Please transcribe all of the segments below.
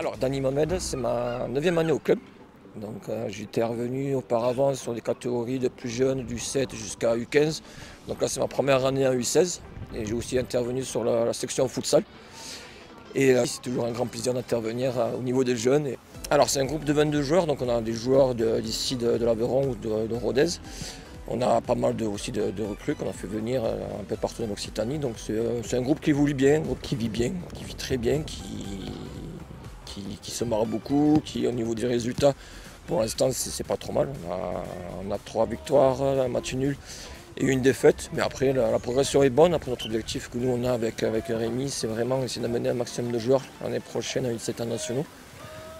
Alors, Dani Mohamed, c'est ma 9e année au club. Donc, j'étais revenu auparavant sur des catégories de plus jeunes, du 7 jusqu'à U15. Donc là, c'est ma première année en U16. Et j'ai aussi intervenu sur la section futsal. Et c'est toujours un grand plaisir d'intervenir au niveau des jeunes. Alors, c'est un groupe de 22 joueurs. Donc, on a des joueurs d'ici de l'Aveyron ou de Rodez. On a pas mal aussi de recrues qu'on a fait venir un peu partout en Occitanie. Donc, c'est un groupe qui évolue bien, un groupe qui vit bien, qui vit très bien, qui se marre beaucoup, qui au niveau des résultats, pour l'instant c'est pas trop mal. On a 3 victoires, un match nul et une défaite. Mais après la progression est bonne. Après notre objectif que nous on a avec Rémi, c'est vraiment essayer d'amener un maximum de joueurs l'année prochaine à une 7 nationaux.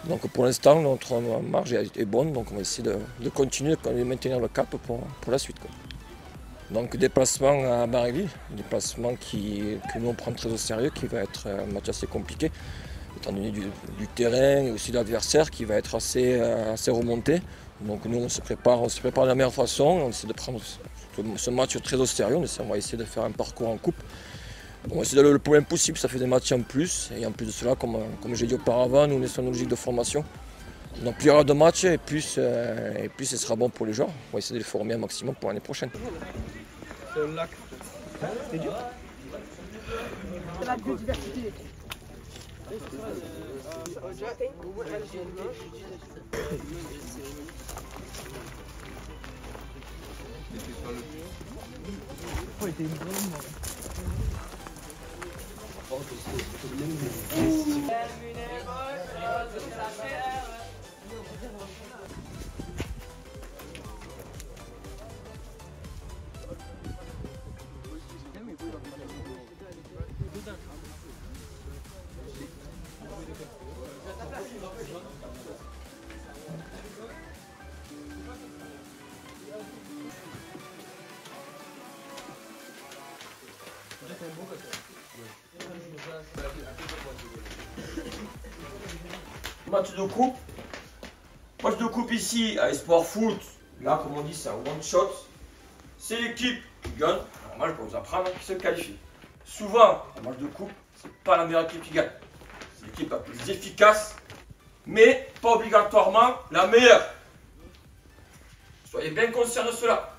Donc pour l'instant notre marge est bonne, donc on va essayer de continuer, de maintenir le cap pour la suite, quoi. Donc déplacement à Baréville, déplacement que nous on prend très au sérieux, qui va être un match assez compliqué, étant donné du terrain et aussi de l'adversaire qui va être assez remonté. Donc nous on se prépare de la meilleure façon, on essaie de prendre ce match très au sérieux, on va essayer de faire un parcours en coupe. On va essayer d'aller le plus loin possible, ça fait des matchs en plus, et en plus de cela, comme j'ai dit auparavant, nous on est sur une logique de formation. Donc plus il y aura de matchs et plus ce sera bon pour les joueurs. On va essayer de les former un maximum pour l'année prochaine. C'est un lac. C'est dur. C'est la biodiversité. Oh, il était une bonne. Match de coupe. Match de coupe ici à Espoir Foot. Là, comme on dit, c'est un one shot. C'est l'équipe qui gagne. Normal, pour vous apprendre, qui se qualifie. Souvent, un match de coupe, c'est pas la meilleure équipe qui gagne. C'est l'équipe la plus efficace, mais pas obligatoirement la meilleure. Soyez bien conscients de cela.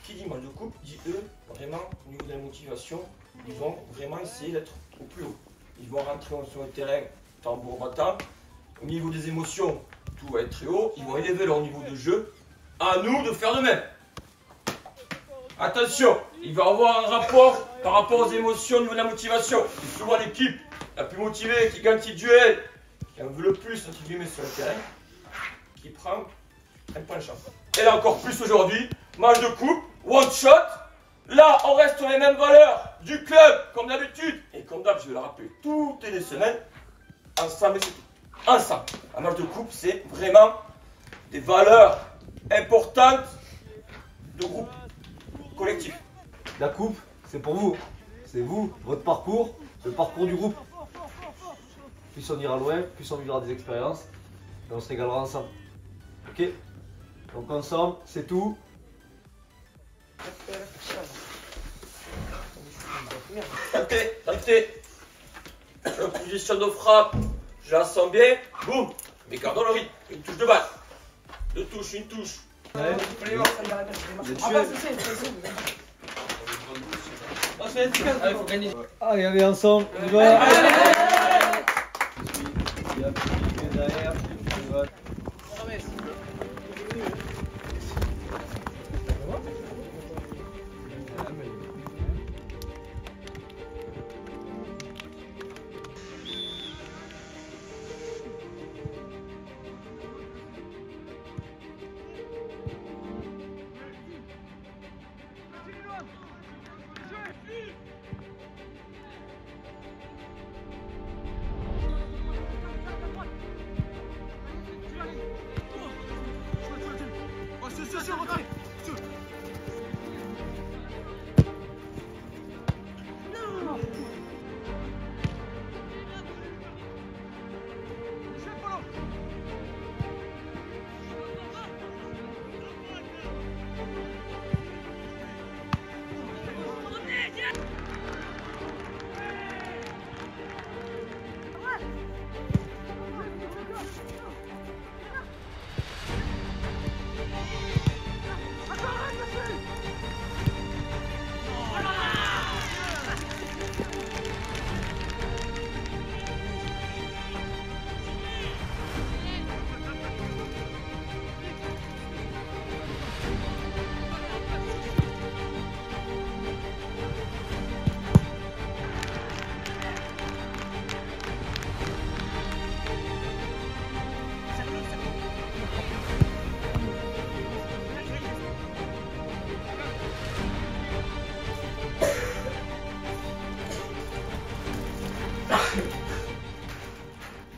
Qui dit match de coupe dit eux, vraiment, au niveau de la motivation, ils vont vraiment essayer d'être au plus haut. Ils vont rentrer sur le terrain tambour battant. Au niveau des émotions, tout va être très haut. Ils vont élever leur niveau de jeu. À nous de faire de même. Attention, il va y avoir un rapport par rapport aux émotions au niveau de la motivation. C'est souvent l'équipe la plus motivée qui gagne ses duels, qui en veut le plus entre guillemets sur le terrain, qui prend un point de chance. Et là encore plus aujourd'hui, match de coupe, one shot. Là, on reste sur les mêmes valeurs du club, comme d'habitude. Et comme d'hab, je vais le rappeler toutes les semaines, ensemble et c'est tout. Ensemble. Un match de coupe, c'est vraiment des valeurs importantes de groupe collectif. La coupe, c'est pour vous. C'est vous, votre parcours, le parcours du groupe. Plus on ira loin, plus on vivra des expériences, et on se régalera ensemble. Ok? Donc ensemble, c'est tout. Tapez. Position de frappe. Je la sens bien. Boum. Mais gardons le rythme. Une touche de balle. Deux touches, une touche. Ouais. Allez, allez, ensemble. On y va.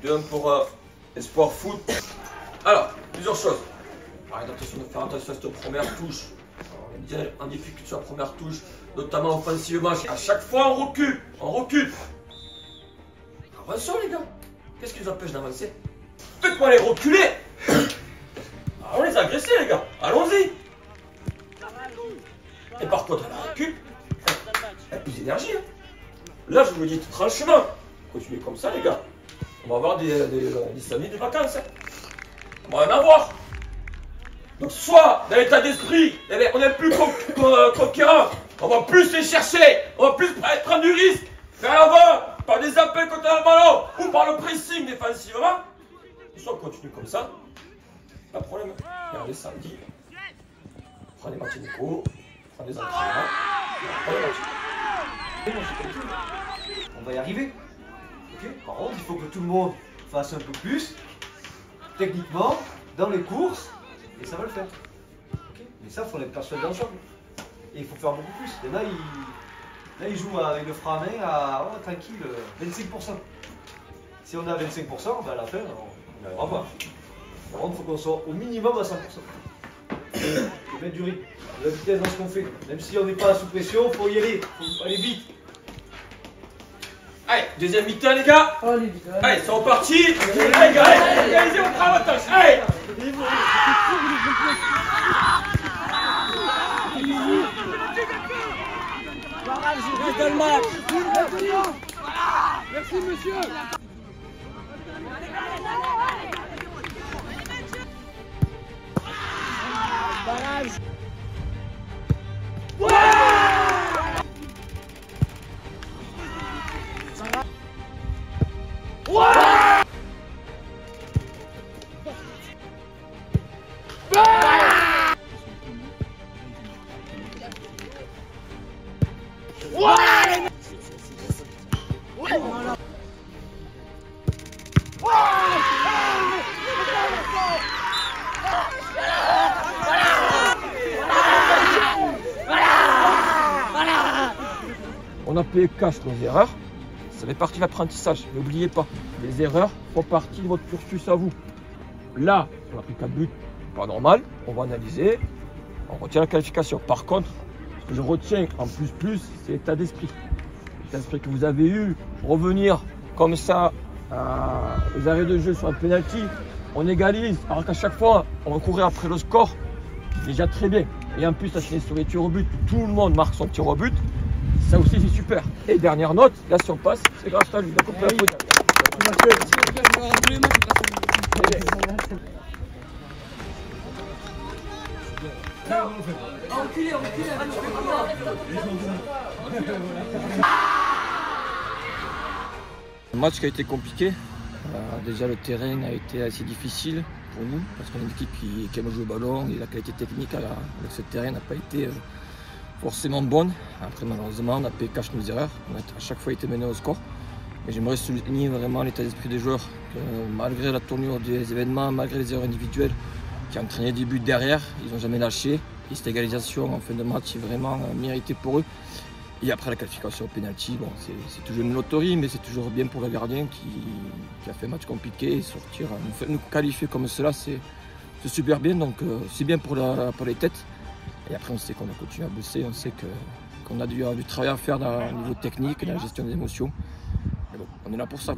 2-1 pour Espoir Foot. Alors, plusieurs choses. Attention de faire attention à cette première touche. On est bien en difficulté sur la première touche, notamment offensivement. À chaque fois, on recule. Avançons, les gars. Qu'est-ce qui nous empêche d'avancer? Faites-moi les reculer. On les a agressés, les gars. Allons-y. Et par contre, on la recule. Il y a plus d'énergie. Hein. Là, je vous le dis franchement, continuez comme ça, les gars. On va avoir des samedis de vacances. Hein. On va en avoir. Donc, soit dans l'état d'esprit, on n'est plus conquérant. On va plus les chercher. On va plus prendre du risque. Faire l'avant par des appels contre le ballon ou par le pressing défensivement. Soit on continue comme ça. Pas de problème. Regardez samedi. On prend des matchs amicaux. On prend des entraînements. On prend des matchs. On va y arriver. Okay. Par contre, il faut que tout le monde fasse un peu plus, techniquement, dans les courses, et ça va le faire. Okay. Mais ça, il faut les persuader ensemble. Et il faut faire beaucoup plus. Et là, il joue avec le frein à main à, tranquille, 25%. Si on est à 25%, ben à la fin, on n'arrivera pas. Par contre, il faut qu'on soit au minimum à 100%. Et mettre du rythme, de la vitesse dans ce qu'on fait. Même si on n'est pas sous pression, il faut y aller. Il faut aller vite. Allez, deuxième mi-temps, les gars. Allez, c'est reparti. Allez, gars, allez, on prend votre tâche. Allez. Dans le match. Merci, monsieur. Barrage. On a payé cash nos erreurs. Ça fait partie de l'apprentissage. N'oubliez pas, les erreurs font partie de votre cursus à vous. Là, on a pris 4 buts, pas normal. On va analyser. On retient la qualification. Par contre, ce que je retiens en plus, c'est l'état d'esprit. L'état d'esprit que vous avez eu, revenir comme ça aux arrêts de jeu sur un penalty, on égalise, alors qu'à chaque fois, on va courir après le score. Déjà très bien. Et en plus, ça finit sur les tirs au but. Tout le monde marque son tir au but. Ça aussi, c'est super. Et dernière note, là, si on passe, c'est grâce à lui. Donc, on peut applaudir. Un match qui a été compliqué. Déjà, le terrain a été assez difficile pour nous parce qu'on est une équipe qui aime jouer au ballon et la qualité technique avec ce terrain n'a pas été forcément bonne. Après, malheureusement, on a payé cash nos erreurs. On a à chaque fois été mené au score. Mais j'aimerais souligner vraiment l'état d'esprit des joueurs. Que, malgré la tournure des événements, malgré les erreurs individuelles qui ont entraîné des buts derrière, ils n'ont jamais lâché. Et cette égalisation en fin de match est vraiment méritée pour eux. Et après la qualification au pénalty, bon, c'est toujours une loterie, mais c'est toujours bien pour le gardien qui a fait un match compliqué. Et sortir, nous qualifier comme cela, c'est super bien. Donc c'est bien pour les têtes. Et après, on sait qu'on a continué à bosser, on sait qu'on a du travail à faire au niveau technique, dans la gestion des émotions. Mais bon, on est là pour ça.